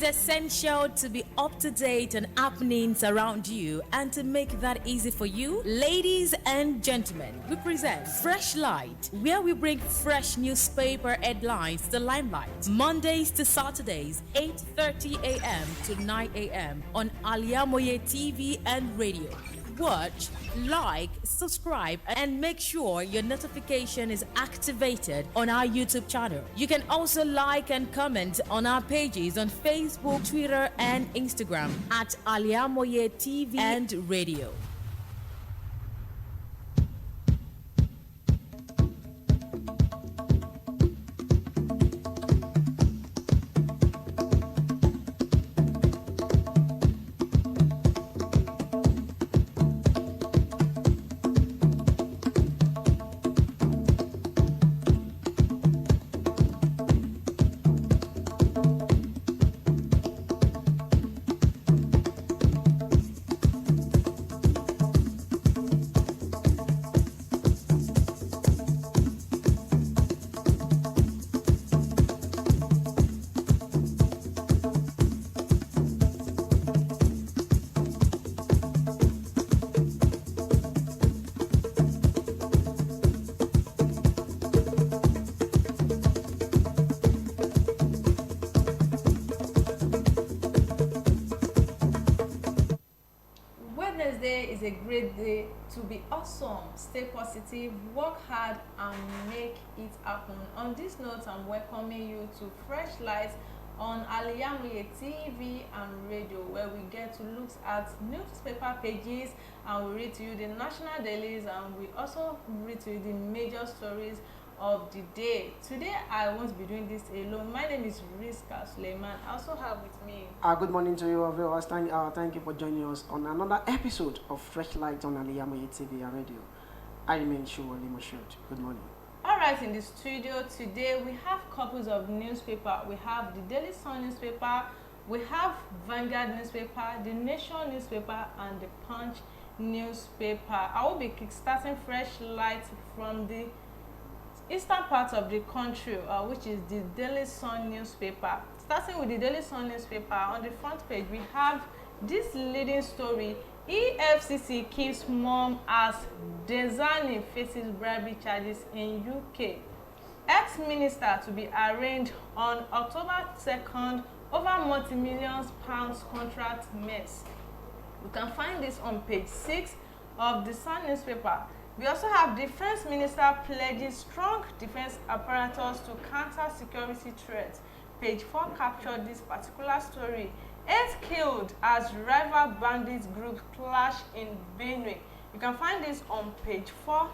It's essential to be up to date on happenings around you, and to make that easy for you, ladies and gentlemen, we present Freshlight, where we bring fresh newspaper headlines to the limelight. Mondays to Saturdays, 8:30 a.m. to 9 a.m. on Al-IyamoyeTv and radio. Watch, like, subscribe, and make sure your notification is activated on our YouTube channel. You can also like and comment on our pages on Facebook, Twitter, and Instagram at Al-IyamoyeTV and radio. Wednesday is a great day to be awesome. Stay positive, work hard, and make it happen. On this note, I'm welcoming you to Freshlight on Al-IyamoyeTv and radio, where we get to look at newspaper pages and we read to you the national dailies, and we also read to you the major stories of the day. Today I won't be doing this alone. My name is RISQAT. I also have with me Good morning to you, viewers. Thank you for joining us on another episode of Freshlight on Al-IyamoyeTv and radio. I remain SOWOLE. Good morning. Alright, in the studio today we have couples of newspaper. We have the Daily Sun newspaper, we have Vanguard newspaper, the Nation newspaper, and the Punch newspaper. I will be kickstarting Freshlight from the eastern part of the country, which is the Daily Sun newspaper. Starting with the Daily Sun newspaper, on the front page we have this leading story: EFCC keeps mom as Dezani faces bribery charges in UK. Ex-minister to be arraigned on October 2nd over multi-millions pounds contract mess. You can find this on page 6 of the Sun newspaper. We also have Defense Minister pledges strong defense apparatus to counter security threats. Page 4 captured this particular story. 8 killed as rival bandits group clash in Benue. You can find this on page 4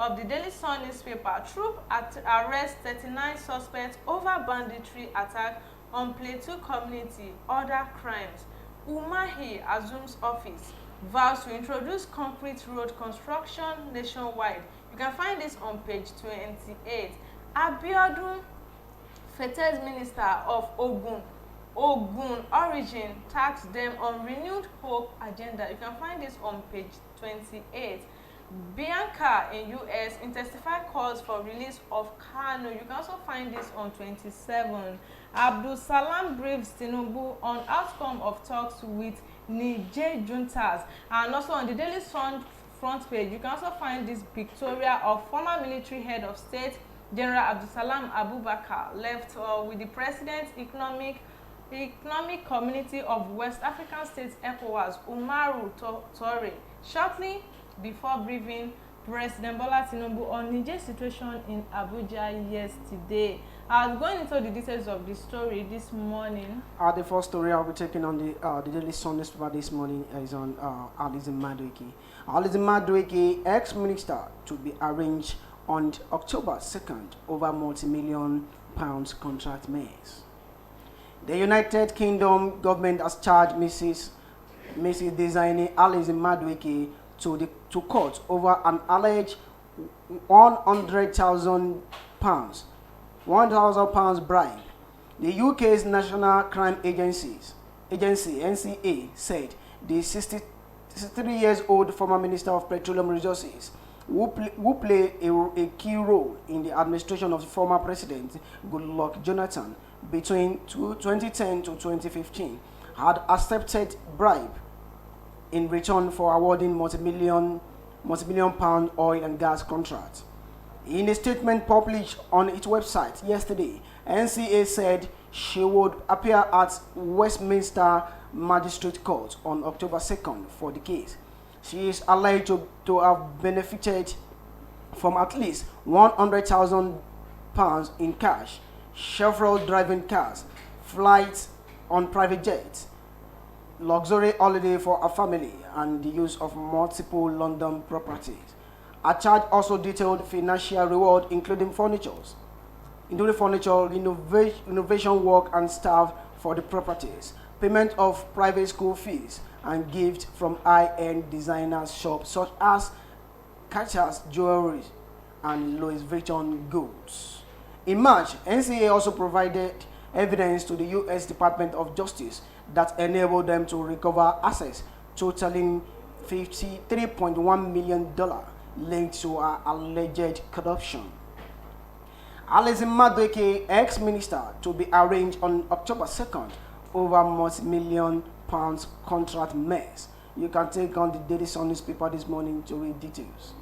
of the Daily Sun newspaper. Troop arrest 39 suspects over banditry attack on Plateau community. Other crimes. Umahi assumes office. Vows to introduce concrete road construction nationwide. You can find this on page 28. Abiodun, Fetes Minister of Ogun origin, taxed them on renewed hope agenda. You can find this on page 28. Bianca in US intensify calls for release of Kano. You can also find this on 27. Abdul Salam briefs Tinubu on outcome of talks with Niger juntas. And also on the Daily Sun front page, you can also find this pictorial of former military head of state General Abdul Salam Abubakar left with the President's Economic Community of West African States ECOWAS Umaru Tore shortly before briefing President Bola Tinubu on Niger situation in Abuja yesterday. Going into the details of the story this morning. The first story I'll be taking on the Daily Sun newspaper this morning is on Alizé Madueke. Alizé Madueke, ex-minister, to be arraigned on October 2nd over multi-million pounds contract mess. The United Kingdom government has charged Mrs. Dezani Alizé Madueke to court over an alleged £100,000 bribe. The UK's National Crime Agency NCA said the 63 years old former Minister of Petroleum Resources who play a key role in the administration of the former President Goodluck Jonathan, between 2010 to 2015 had accepted bribe in return for awarding multi-million pound oil and gas contracts. In a statement published on its website yesterday, NCA said she would appear at Westminster Magistrate Court on October 2nd for the case. She is alleged to have benefited from at least £100,000 in cash, several driving cars, flights on private jets, luxury holiday for a family, and the use of multiple London properties. A charge also detailed financial reward, including furniture, renovation work and staff for the properties, payment of private school fees, and gifts from high-end designer shops such as Cartier's jewelry and Louis Vuitton goods. In March, NCA also provided evidence to the U.S. Department of Justice that enabled them to recover assets totaling $53.1 million linked to her alleged corruption. Al-IyamoyeTv, ex-minister, to be arraigned on October 2nd over multi-million pounds contract mess. You can take on the Daily Sun newspaper this morning to read details.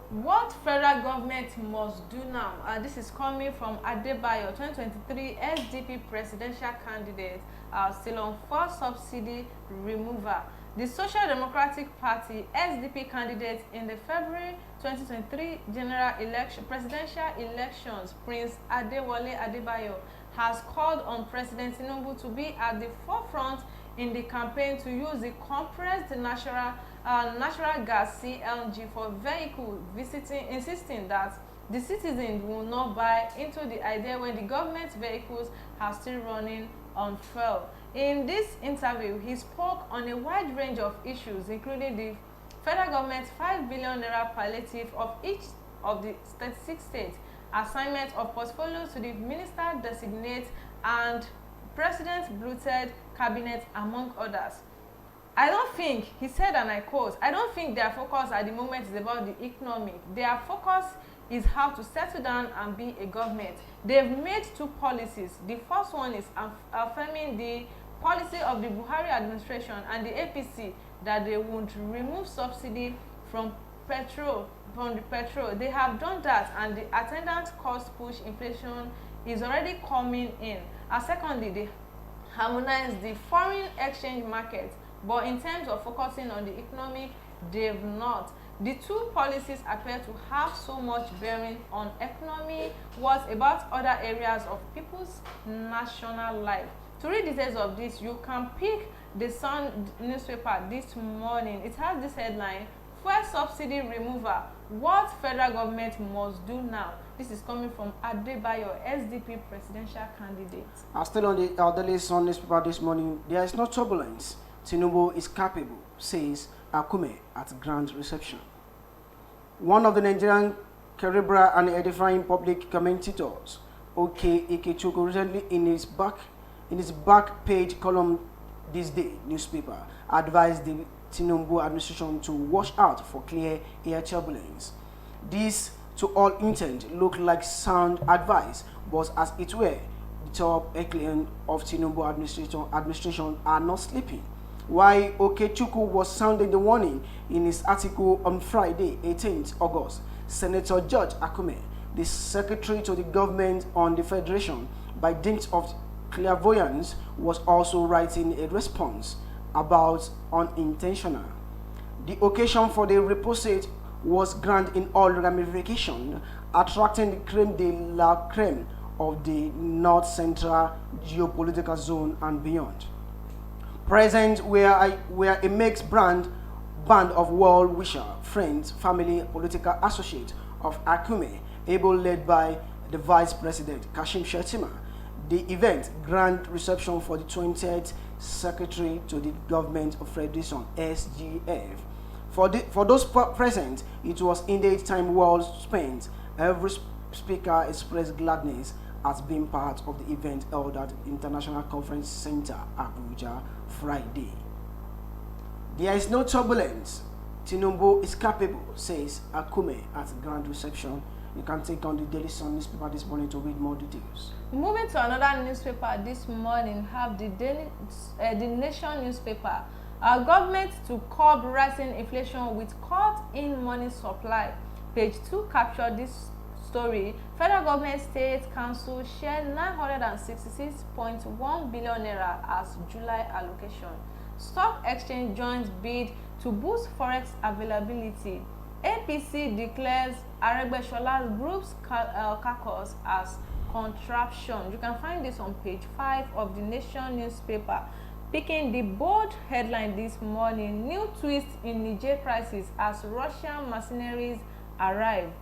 What federal government must do now? This is coming from Adebayo, 2023 SDP presidential candidate, still on fuel subsidy removal. The Social Democratic Party SDP candidate in the February 2023 presidential elections, Prince Adewale Adebayo, has called on President Tinubu to be at the forefront in the campaign to use the compressed natural gas (CNG) for vehicles insisting that the citizens will not buy into the idea when the government vehicles are still running on fuel. In this interview, he spoke on a wide range of issues, including the federal government's $5 billion palliative of each of the 36 states, assignment of portfolios to the minister-designate, and President's bloated cabinet, among others. I don't think, he said, and I quote, "I don't think their focus at the moment is about the economy. Their focus is how to settle down and be a government. They've made two policies. The first one is affirming the policy of the Buhari administration and the APC that they would remove subsidy from the petrol. They have done that, and the attendant cost push inflation is already coming in. And secondly, they harmonize the foreign exchange market, but in terms of focusing on the economy, they've not. The two policies appear to have so much bearing on economy, what about other areas of people's national life." To read details of this, you can pick the Sun newspaper this morning. It has this headline: "Fuel subsidy removal, what federal government must do now." This is coming from Adebayo, SDP presidential candidate. Still on the Daily Sun newspaper this morning, there is no turbulence. Tinubu is capable, says Akume at grand reception. One of the Nigerian cerebral and edifying public commentators, OK Ikechukwu, recently in his back page column this day newspaper, advised the Tinubu administration to watch out for clear air turbulence. This, to all intent, looked like sound advice, but as it were, the top echelon of Tinubu administration are not sleeping. While Okechukwu was sounding the warning in his article on Friday, 18th August, Senator George Akume, the secretary to the government on the Federation, by dint of clairvoyance, was also writing a response about unintentional. The occasion for the reposite was grand in all ramifications, attracting the creme de la creme of the North Central geopolitical zone and beyond. Present were a mixed band of well-wisher, friends, family, political associates of Akume, able-led by the Vice President Kashim Shettima. The event, grand reception for the 20th Secretary to the Government of Federation, SGF. For those present, it was indeed time well spent. Every speaker expressed gladness at being part of the event held at International Conference Center, Abuja, Friday. There is no turbulence. Tinubu is capable, says Akume at grand reception. You can take on the Daily Sun newspaper this morning to read more details. Moving to another newspaper this morning, have the Nation newspaper. Our government to curb rising inflation with cut in money supply. Page 2 captured this story. Federal government state council share 966.1 billion naira as July allocation. Stock exchange joins bid to boost forex availability. APC declares FRSHLIGHT group's caucus as contraption. You can find this on page 5 of the Nation newspaper. Picking the bold headline this morning, new twist in Niger crisis as Russian mercenaries arrive.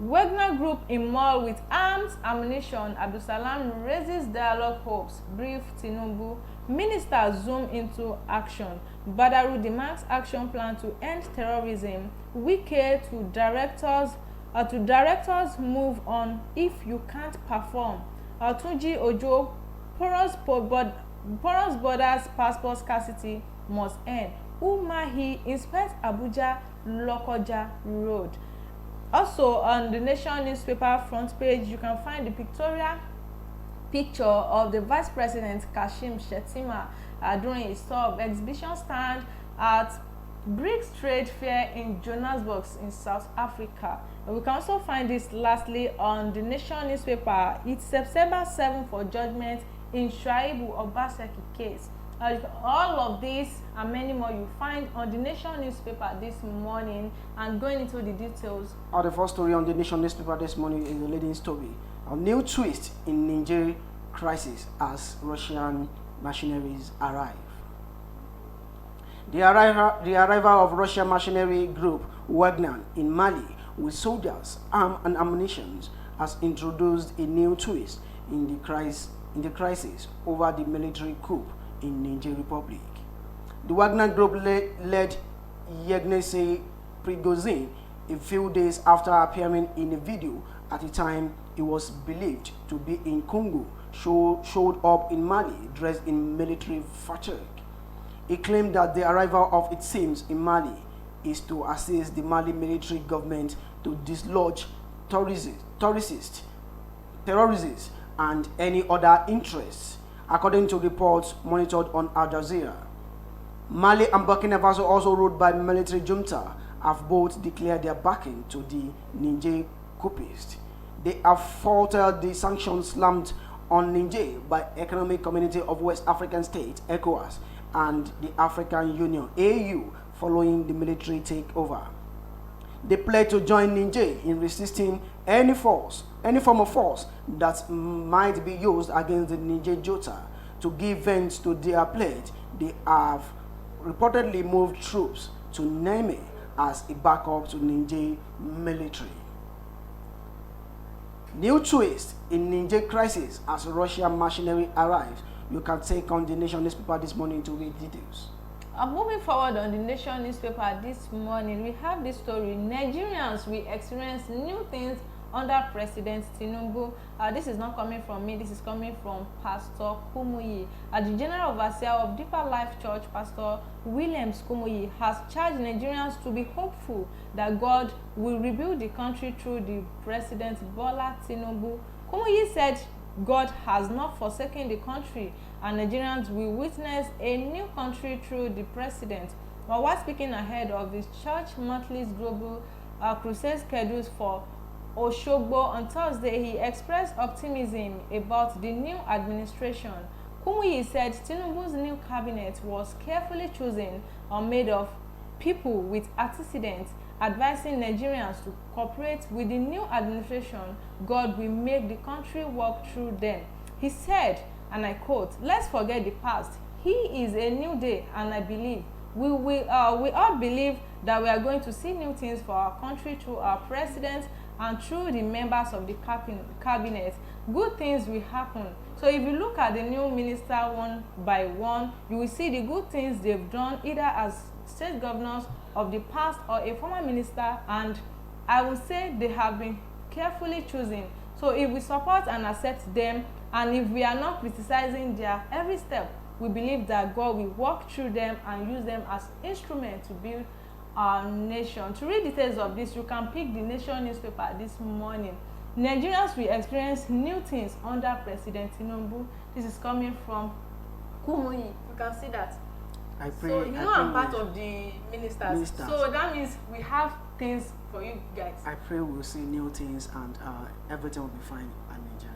Wagner Group in mall with arms, ammunition. Abdulsalam raises dialogue hopes. Brief Tinubu. Ministers zoom into action. Badaru demands action plan to end terrorism. Wike to directors move on if you can't perform. Tunji Ojo, porous borders, passport scarcity must end. Umahi inspects Abuja Lokoja Road. Also on the Nation newspaper front page, you can find the pictorial picture of the Vice President Kashim Shettima during his tour exhibition stand at BRICS Trade Fair in Johannesburg in South Africa. And we can also find this lastly on the Nation newspaper. It's September 7 for judgment in Shuaibu Obaseki case. All of this and many more you find on the Nation newspaper this morning, and going into the details. The first story on the Nation newspaper this morning is a leading story. A new twist in Niger crisis as Russian machineries arrive. The arrival of Russian machinery group Wagner in Mali with soldiers, arms and ammunition has introduced a new twist in the crisis over the military coup in Niger Republic. The Wagner group led Yevgeny Prigozhin a few days after appearing in a video at a time he was believed to be in Congo, showed up in Mali dressed in military fatigue. He claimed that the arrival of its teams in Mali is to assist the Mali military government to dislodge terrorists and any other interests, according to reports monitored on Al Jazeera. Mali and Burkina Faso, also ruled by military junta, have both declared their backing to the Niger coupists. They have faulted the sanctions slammed on Niger by Economic Community of West African States, ECOWAS, and the African Union, AU, following the military takeover. They pledged to join Niger in resisting any form of force that might be used against the Niger junta. To give vent to their pledge, they have reportedly moved troops to Niamey as a backup to Niger military. New twist in Niger crisis as Russian machinery arrives. You can take on the Nation newspaper this morning to read details. Moving forward on the Nation newspaper this morning, we have this story. Nigerians will experience new things under President Tinubu. This is not coming from me, this is coming from Pastor Kumuyi. The General Overseer of Deeper Life Church, Pastor Williams Kumuyi, has charged Nigerians to be hopeful that God will rebuild the country through the President Bola Tinubu. Kumuyi said God has not forsaken the country and Nigerians will witness a new country through the president. While speaking ahead of his church monthly global crusade scheduled for Oshogbo on Thursday, he expressed optimism about the new administration. Kumuyi said Tinubu's new cabinet was carefully chosen and made of people with antecedents, advising Nigerians to cooperate with the new administration. God will make the country work through them. He said, and I quote, "Let's forget the past. He is a new day, and I believe we all believe that we are going to see new things for our country through our president and through the members of the cabinet. Good things will happen." So if you look at the new minister one by one, you will see the good things they've done either as state governors of the past or a former minister, and I would say they have been carefully chosen. So if we support and accept them, and if we are not criticizing their every step, we believe that God will walk through them and use them as instruments to build Nation. To read details of this, you can pick the Nation newspaper this morning. Nigerians will experience new things under President Tinubu. This is coming from Kumuyi. You can see that. I pray. So I'm part of the ministers. So that means we have things for you guys. I pray we'll see new things and everything will be fine in Nigeria.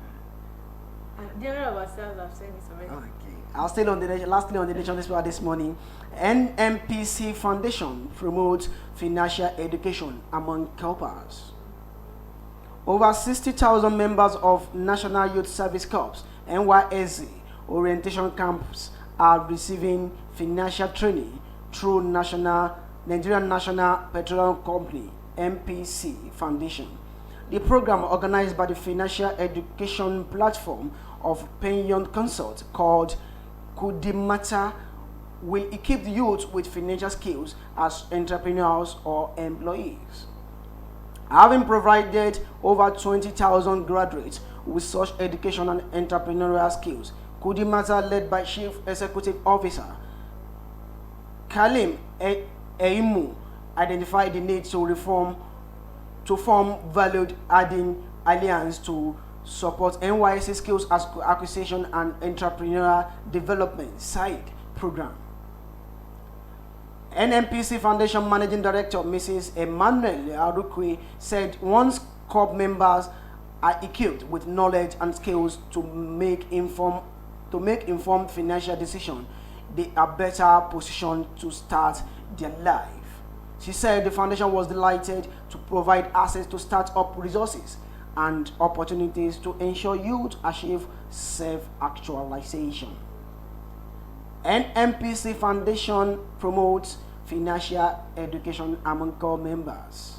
And general of ourselves have said this already. Okay. I'll still on the nation. Lastly, on the nation this morning, NMPC Foundation promotes financial education among helpers. Over 60,000 members of National Youth Service Corps (NYSC) orientation camps are receiving financial training through Nigerian National Petroleum Company (NPC) Foundation. The program, organized by the financial education platform of Penyon Consult called Kudimata, will equip the youth with financial skills as entrepreneurs or employees. Having provided over 20,000 graduates with such education and entrepreneurial skills, Kudimata, led by Chief Executive Officer Kalim Eimu, identified the need to form valued-adding alliance to support NYSC skills acquisition and entrepreneurial development side program. NMPC Foundation Managing Director Mrs. Emmanuel Arukwe said once corps members are equipped with knowledge and skills to make informed financial decisions, they are better positioned to start their life. She said the foundation was delighted to provide access to start-up resources and opportunities to ensure youth achieve self-actualization. NMPC Foundation promotes financial education among corps members.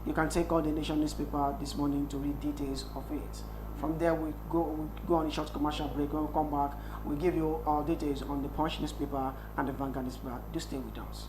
You can take out the Nation newspaper this morning to read details of it. From there, we go on a short commercial break. When we come back, we'll give you all details on the Punch newspaper and the Vanguard newspaper. Do stay with us.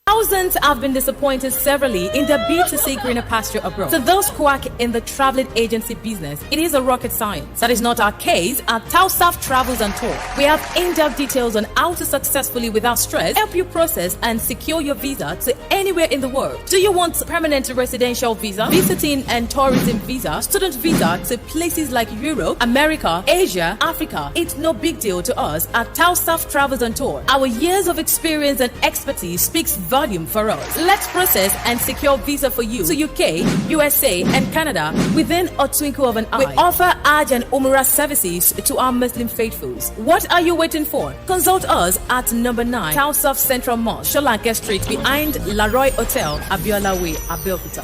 Thousands have been disappointed severally in their bid to seek greener pasture abroad. To those quack in the traveling agency business, it is a rocket science. That is not our case at Tausaf Travels and Tour. We have in-depth details on how to successfully, without stress, help you process and secure your visa to anywhere in the world. Do you want permanent residential visa, visiting and tourism visa, student visa to places like Europe, America, Asia, Africa? It's no big deal to us at Tausaf Travels and Tour. Our years of experience and expertise speaks volume for us. Let's process and secure visa for you to UK, USA, and Canada within a twinkle of an eye. We offer Hajj and Umrah services to our Muslim faithfuls. What are you waiting for? Consult us at number 9 Tausaf Central Mosque, Sholanke Street, behind Laroy Hotel, Abiola Way, Abeokuta.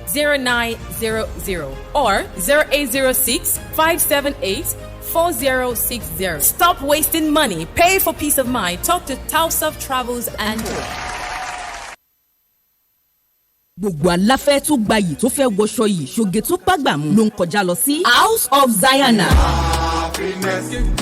0802-733-0900 or 0806-578-4060. Stop wasting money. Pay for peace of mind. Talk to Tausaf Travels and Tour. Gbogbo aláfẹ́ tó gbayì tó fẹ́ wọṣọ yìí ṣoge tó bágbàmú ló ń kọjá lọ sí House of Zayana.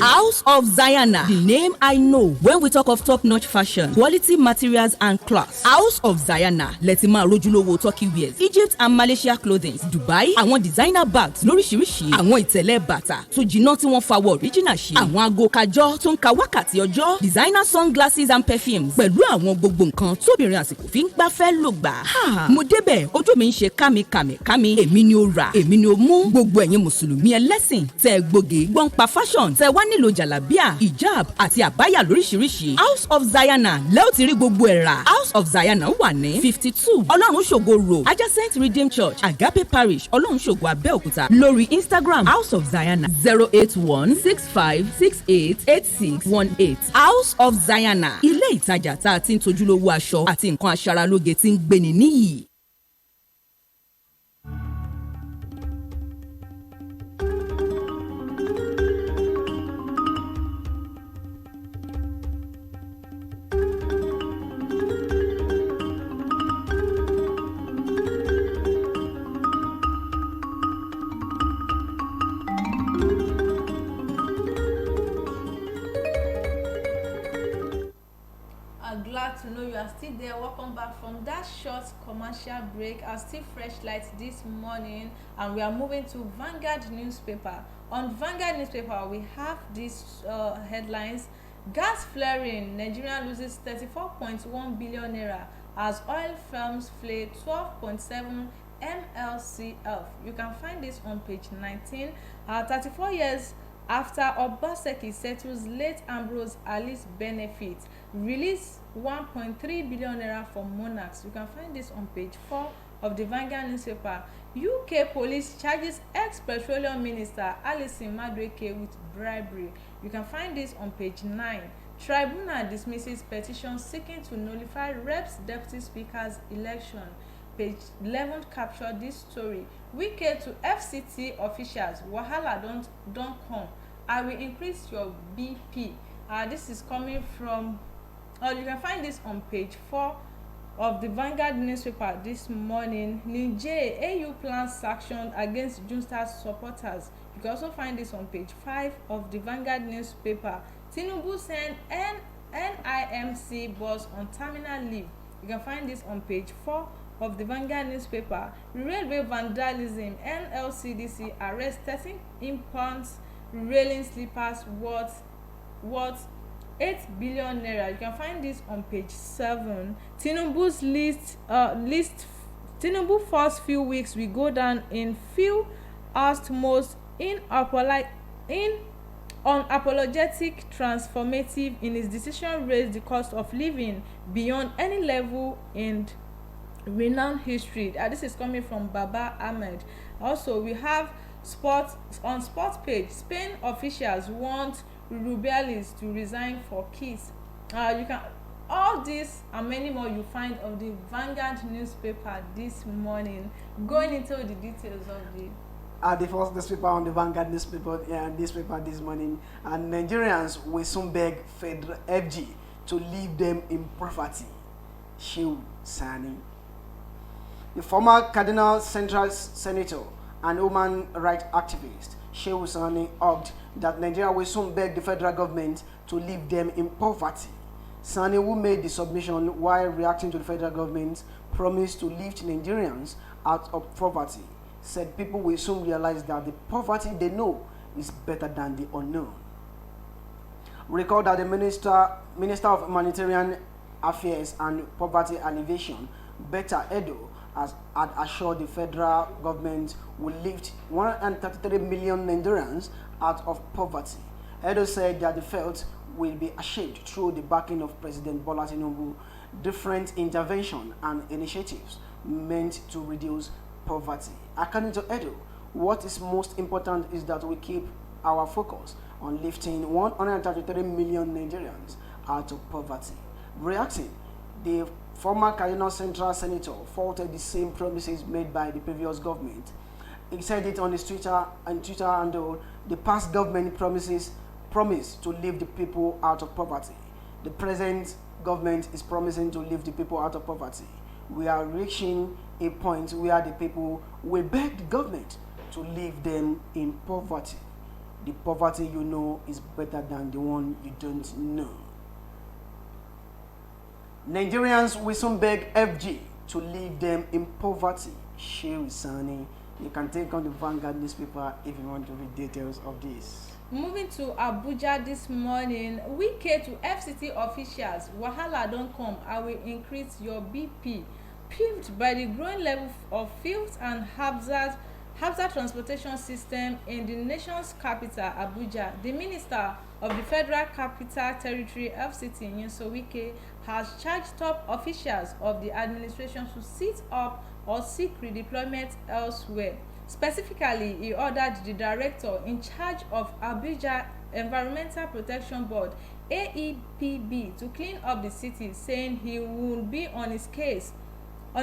House of Zayana, the name I know when we talk of top-notch fashion, quality materials and class. House of Zayana, lẹ́tí máa rójúlówó Turkey wears, Egypt and Malaysia clothing, Dubai, àwọn designer bags lóríṣiríṣi, àwọn ìtẹ̀lẹ̀ bàtà tó jiná tí wọ́n fawọ́ original ṣe, àwọn aago kájọ́ tó ń ka wákàtí ọjọ́, designer sunglasses and perfumes, pẹ̀lú àwọn gbogbo nǹkan tóbìnrin àsìkò fi ń gbafẹ́ lò gbà. Mo débẹ̀, ojú mi ń ṣe kámi, èmi ni ó rà, èmi ni ó mú. Gbogbo ẹ̀yin mùsùlùmí ẹlẹ́sìn tẹ́ gbòógì gbọ́n pa fashion tẹ́ wá nílò jàlábíà, hijab àti àbáyà lóríṣiríṣi. House of Zayana lẹ́ ò ti rí gbogbo ẹ̀ rà. House of Zayana wà ní 52 Ọlọ́run ṣògo road, adjacent Redeemed Church, Agape Parish, Ọlọ́run ṣògo Abẹ́òkúta. Lórí Instagram, House of Zayana 08165688618. House of Zayana, ilé ìtajà tá a ti ń tojúlówó aṣọ àti nǹkan aṣaralóge tí ń gbéni níyì. glad to know you are still there. Welcome back from that short commercial break. I'm still Freshlight this morning, and we are moving to Vanguard newspaper. On Vanguard newspaper, we have these headlines: gas flaring, Nigeria loses 34.1 billion naira as oil firms flay 12.7 MLCF. You can find this on page 19. 34 years after Obaseki settles late Ambrose Ali's benefits, release 1.3 billion naira for monarchs. You can find this on page 4 of the Vanguard newspaper. UK police charges ex-petroleum minister Alison Madueke with bribery. You can find this on page 9. Tribunal dismisses petition seeking to nullify Reps Deputy Speaker's election. Page 11 captured this story. Wike to FCT officials: wahala don't come, I will increase your BP. This is coming from, you can find this on page 4 of the Vanguard newspaper this morning. Niger, AU plans sanction against Junta supporters. You can also find this on page 5 of the Vanguard newspaper. Tinubu sent NIMC boss on terminal leave. You can find this on page 4 of the Vanguard newspaper. Railway vandalism, NLCDC arrests 13 impounds railing sleepers worth 8 billion naira. You can find this on page 7. Tinubu's Tinubu first few weeks will go down in few asked most unapologetic transformative in his decision raised the cost of living beyond any level in renowned history. This is coming from Baba Ahmed. Also, we have sports page. Spain officials want Rubiales to resign for kiss. You can all this and many more you find on the Vanguard newspaper this morning. Going into the details of the first newspaper on the Vanguard newspaper this morning, and Nigerians will soon beg Federal FG to leave them in poverty. Shehu Sani. The former Cardinal Central Senator and human rights activist Shehu Sani urged that Nigeria will soon beg the federal government to leave them in poverty. Sani, who made the submission while reacting to the federal government's promise to lift Nigerians out of poverty, said people will soon realize that the poverty they know is better than the unknown. Recall that the Minister of Humanitarian Affairs and Poverty Alleviation, Betta Edo, had assured the federal government will lift 133 million Nigerians out of poverty. Edo said that the felt will be achieved through the backing of President Bola Tinubu, different interventions and initiatives meant to reduce poverty. According to Edo, what is most important is that we keep our focus on lifting 133 million Nigerians out of poverty. Reacting, the former Cardinal Central Senator faulted the same promises made by the previous government. He said it on his Twitter handle: the past government promised to lift the people out of poverty. The present government is promising to lift the people out of poverty. We are reaching a point where the people will beg the government to leave them in poverty. The poverty you know is better than the one you don't know. Nigerians will soon beg FG to leave them in poverty. Shehu Sani. You can take on the Vanguard newspaper if you want to read details of this. Moving to Abuja this morning, Wike to FCT officials: wahala don't come, I will increase your BP. Peeved by the growing level of filth and hazard transportation system in the nation's capital, Abuja, the Minister of the Federal Capital Territory, FCT, Nyesom Wike, has charged top officials of the administration to sit up or seek redeployment elsewhere. Specifically, he ordered the director in charge of Abuja Environmental Protection Board, AEPB, to clean up the city, saying he will be on his case to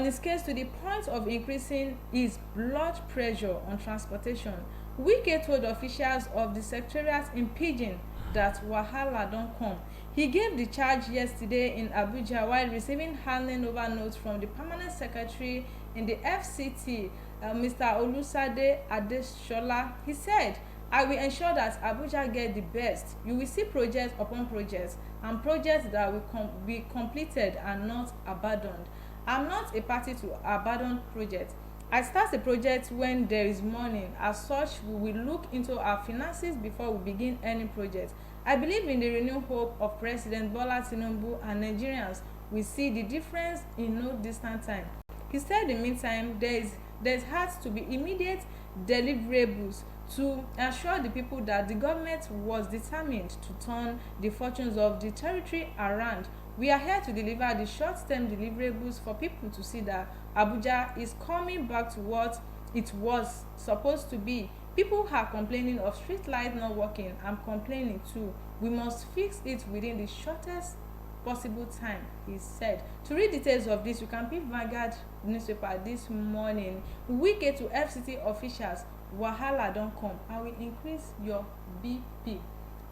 the point of increasing his blood pressure on transportation. Wike told officials of the secretariat in Pidgin that wahala don't come. He gave the charge yesterday in Abuja while receiving handing over notes from the permanent secretary in the FCT, Mr. Olusade Adeshola. He said, I will ensure that Abuja get the best. You will see projects upon projects, and projects that will be completed and not abandoned. I'm not a party to abandoned projects. I start a project when there is money. As such, we will look into our finances before we begin any project. I believe in the renewed hope of President Bola Tinubu, and Nigerians will see the difference in no distant time. He said, in the meantime, there has to be immediate deliverables to assure the people that the government was determined to turn the fortunes of the territory around. We are here to deliver the short-term deliverables for people to see that Abuja is coming back to what it was supposed to be. People are complaining of street light not working. I'm complaining too. We must fix it within the shortest possible time, he said. To read details of this, you can pick Vanguard newspaper this morning. We get to FCT officials, wahala don come. I will increase your BP.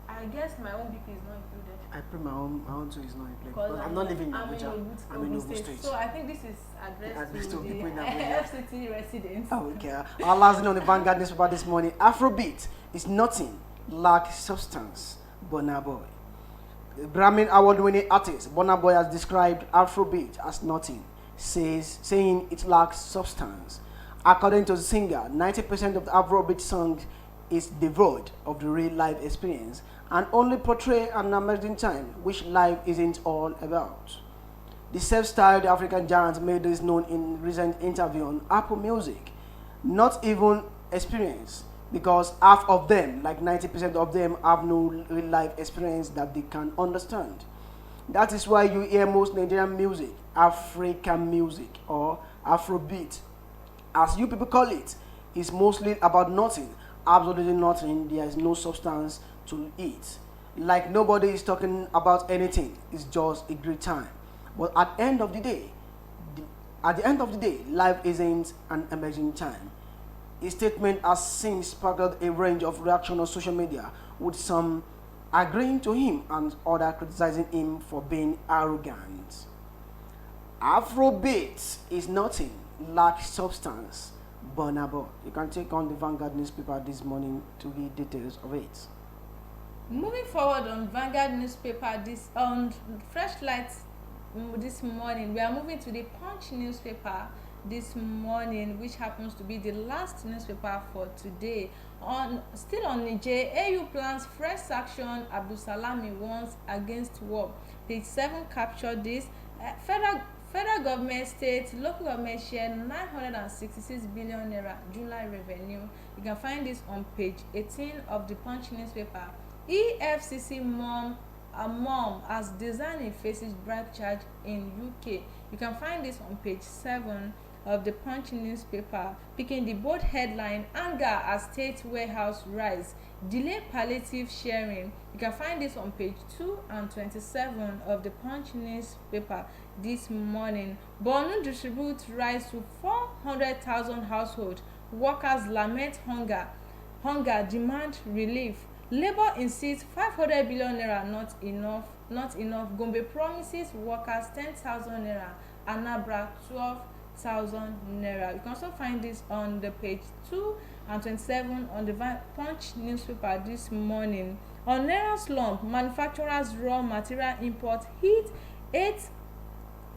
I guess my own BP is not included. I pray my own too is not included. Because I'm not living in Abuja. I'm in Ogun State. So I think this is addressed to the FCT residents. Okay. Our last thing on the Vanguard newspaper this morning: Afrobeat is nothing like substance. Burna Boy. The Grammy award-winning artist Burna Boy has described Afrobeat as nothing, saying it lacks substance. According to the singer, 90% of the Afrobeat songs is devoid of the real life experience and only portray an amazing time, which life isn't all about. The self-styled African giant made this known in recent interview on Apple Music. Not even experience, because half of them, like 90% of them, have no real life experience that they can understand. That is why you hear most Nigerian music, African music or Afrobeat, as you people call it, is mostly about nothing, absolutely nothing. There is no substance to it. Like nobody is talking about anything. It's just a great time. But at the end of the day, life isn't an amazing time. His statement has since sparked a range of reaction on social media, with some agreeing to him and others criticizing him for being arrogant. Afrobeat is nothing like substance. Burna Boy. You can take on the Vanguard newspaper this morning to read details of it. Moving forward on Vanguard newspaper, this on Freshlight this morning, we are moving to the Punch newspaper this morning, which happens to be the last newspaper for today. Still on Niger, AU plans fresh action. Abdul Salami warns against war. Page 7 captured this. Federal government, state, local government share 966 billion naira July revenue. You can find this on page 18 of the Punch newspaper. EFCC mom as designing faces bribe charge in UK. You can find this on page 7 of the Punch newspaper. Picking the bold headline, anger as state warehouse rise, delay palliative sharing. You can find this on page 2 and 27 of the Punch newspaper this morning. Borno distribute rice to 400,000 households. Workers lament hunger demand relief. Labour insists 500 billion naira not enough. Gombe promises workers 10,000 naira. Anambra 12,000 naira. You can also find this on the page 2 and 27 on the Punch newspaper this morning. On naira slump, manufacturers raw material import hit 8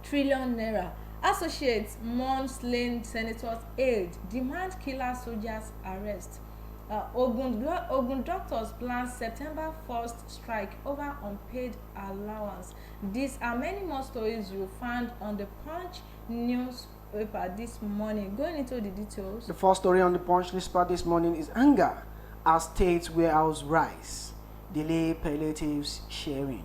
trillion naira. Associates mourn slain senators' aide, demand killer soldiers arrest. Ogun doctors plan September 1st strike over unpaid allowance. These are many more stories you find on the Punch newspaper this morning. Going into the details. The first story on the Punch newspaper this morning is anger as state warehouse rise, delay palliatives sharing.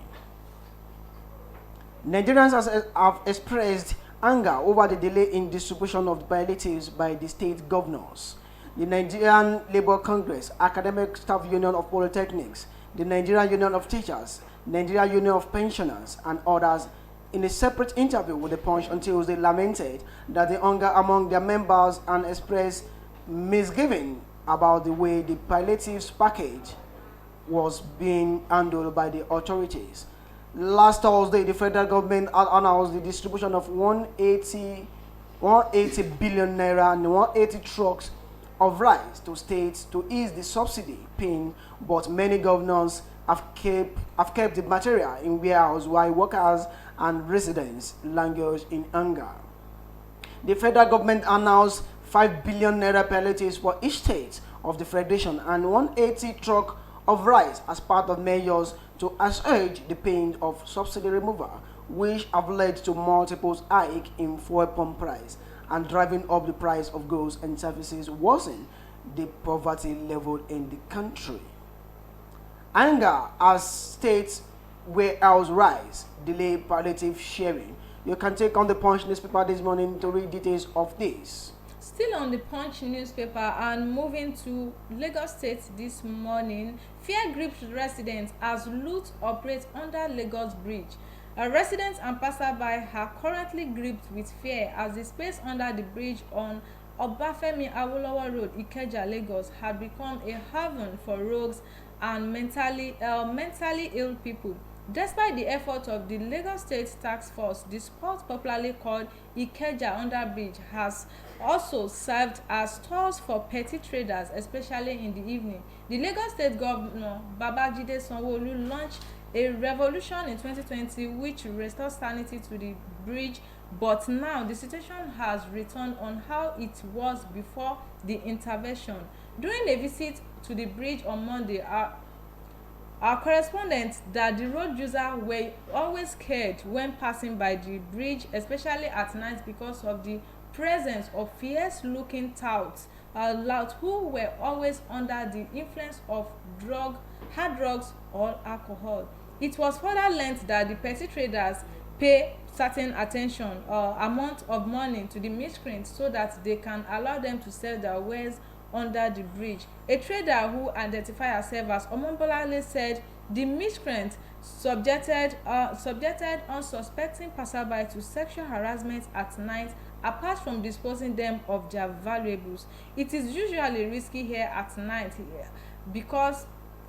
Nigerians have expressed anger over the delay in distribution of the palliatives by the state governors. The Nigerian Labour Congress, Academic Staff Union of Polytechnics, the Nigerian Union of Teachers, Nigerian Union of Pensioners, and others, in a separate interview with the Punch on Tuesday, lamented that the hunger among their members and expressed misgiving about the way the palliatives package was being handled by the authorities. Last Thursday, the federal government announced the distribution of 180 billion naira and 180 trucks of rice to states to ease the subsidy pain, but many governors have kept the material in warehouse while workers and residents languish in anger. The federal government announced 5 billion naira palliatives for each state of the federation and 180 truck of rice as part of measures to assuage the pain of subsidy removal, which have led to multiple hike in fuel pump price and driving up the price of goods and services, worsen the poverty level in the country. Anger as states warehouse rise, delay palliative sharing. You can take on the Punch newspaper this morning to read details of this. Still on the Punch newspaper and moving to Lagos State this morning, fear grips residents as loot operates under Lagos Bridge. Residents and passerby are currently gripped with fear as the space under the bridge on Obafemi Awolowo Road, Ikeja, Lagos, had become a haven for rogues and mentally ill people. Despite the effort of the Lagos State Task Force, the spot popularly called Ikeja Underbridge has also served as stores for petty traders, especially in the evening. The Lagos State Governor Babajide Sanwo-Olu launched a revolution in 2020 which restored sanity to the bridge, but now the situation has returned on how it was before the intervention. During a visit to the bridge on Monday, our correspondent that the road users were always scared when passing by the bridge, especially at night, because of the presence of fierce-looking touts who were always under the influence of hard drugs or alcohol. It was further learnt that the petty traders pay certain attention or amount of money to the miscreants so that they can allow them to sell their wares under the bridge. A trader who identified herself as Omombolale said the miscreants subjected unsuspecting passerby to sexual harassment at night apart from disposing them of their valuables. It is usually risky here at night because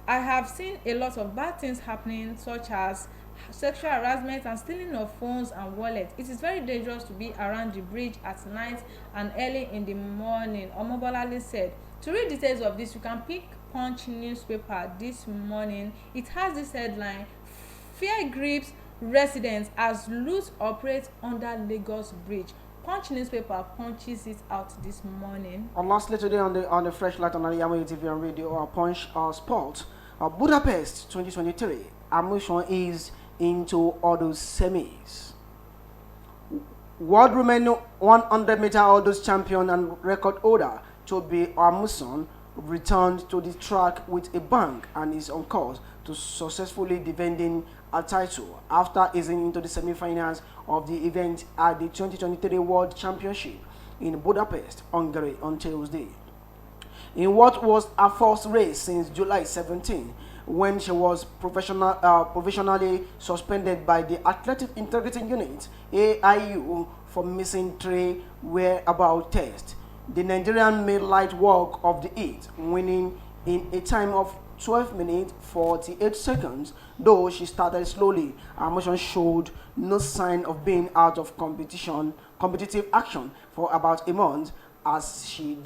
I have seen a lot of bad things happening, such as sexual harassment and stealing of phones and wallets. It is very dangerous to be around the bridge at night and early in the morning, Omobolale said. To read details of this, you can pick Punch newspaper this morning. It has this headline: Fear grips residents as loot operates under Lagos Bridge. Punch newspaper punches it out this morning. And lastly today on the Freshlight on Al-IyamoyeTv and radio, Punch Sport. Budapest 2023. Emotion is into hurdles semis. World Women 100 meter hurdles champion and record holder Tobi Amuson returned to the track with a bang and is on course to successfully defending a title after easing into the semi-finals of the event at the 2023 World Championship in Budapest, Hungary on Tuesday. In what was her first race since July 17, when she was provisionally suspended by the Athletic Integrity Unit (AIU) for missing 3 whereabout tests, the Nigerian made light work of the heat, winning in a time of 12 minutes 48 seconds. Though she started slowly, her motion showed no sign of being out of competitive action for about a month as she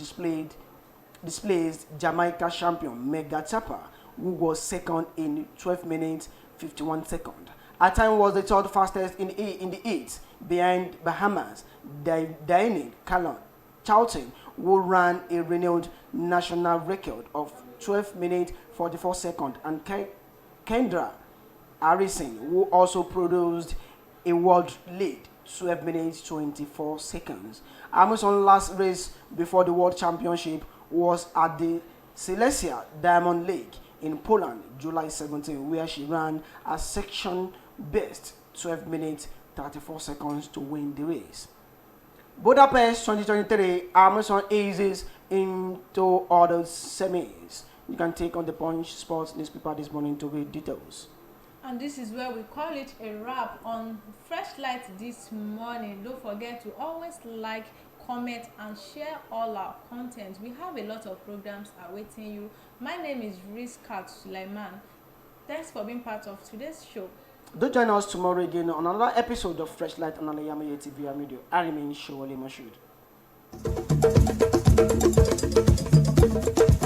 displaced Jamaica champion Mega Chapa, who was second in 12 minutes 51 seconds. Her time was the third fastest in the heat, behind Bahamas' Diane Charlton, who ran a renewed national record of 12 minutes 44 seconds, and Kendra Harrison, who also produced a world lead 12 minutes 24 seconds. Amazon's last race before the World Championship was at the Silesia Diamond League in Poland, July 17, where she ran a section best 12 minutes 34 seconds to win the race. Budapest 2023, Amazon eases into other semis. You can take on the Punch Sports newspaper this morning to read details. And this is where we call it a wrap on Freshlight this morning. Don't forget to always like, comment and share all our content. We have a lot of programs awaiting you. My name is RISQAT Sulaiman. Thanks for being part of today's show. Do join us tomorrow again on another episode of Freshlight on Al-IyamoyeTv and radio. I remain SOWOLE MOSHOOD. you.